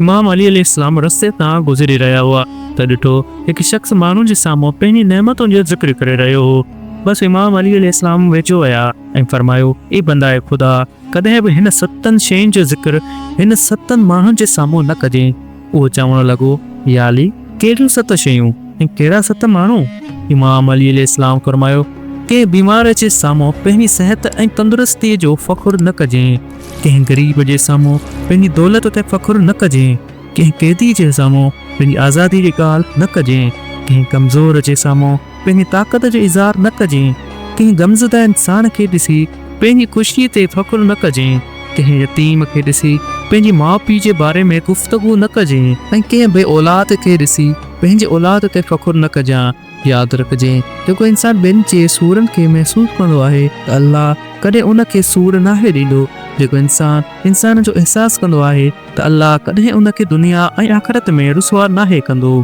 इमाम अली अलैहिस्सलाम रस्ते तां गुज़री रहिया हुआ त ॾिठो हिकु शख़्स माण्हुनि जे साम्हूं पंहिंजी नेमतुनि जो ज़िक्र करे रहियो हो। बसि इमाम अली अलैहिस्सलाम वेझो आया ऐं फरमायो, ए बंदाए ख़ुदा, कॾहिं बि हिन 7 शयुनि जो ज़िक्र हिन 7 माण्हुनि जे साम्हूं न कजे। उहो चवणु लॻो, या अली, कहिड़ियूं 7 शयूं ऐं कहिड़ा 7 माण्हू? इमाम अली अलैहिस्सलाम फरमायो, कंहिं बीमार जे साम्हूं पंहिंजी सिहत ऐं तंदुरुस्तीअ जो फ़ख़ुरु न कजे, कंहिं ग़रीब जे साम्हूं पंहिंजी दौलत ते फ़ख़ुरु न कजे, कंहिं कैदी जे साम्हूं पंहिंजी आज़ादी जी ॻाल्हि न कजे, कंहिं कमज़ोर जे साम्हूं पंहिंजी ताक़त जो इज़हार न कजे, कंहिं गमज़दा इंसान खे ॾिसी पंहिंजी ख़ुशीअ ते फ़ख़ुरु न कजे, कंहिं यतीम खे ॾिसी पंहिंजे माउ पीउ जे बारे में गुफ़्तगू न कजे, ऐं कंहिं बे औलाद खे ॾिसी पंहिंजे औलाद ते फ़ख़ुरु न कजां। यादि रखिजे, जेको इंसान ॿियनि जे सूरनि खे महसूसु कंदो आहे त अल्लाह कॾहिं उन खे सूर नाहे ॾींदो। जेको इंसान जो अहसासु कंदो आहे त अल्लाह कॾहिं उन खे दुनिया ऐं आख़िरत में रुसवा नाहे कंदो।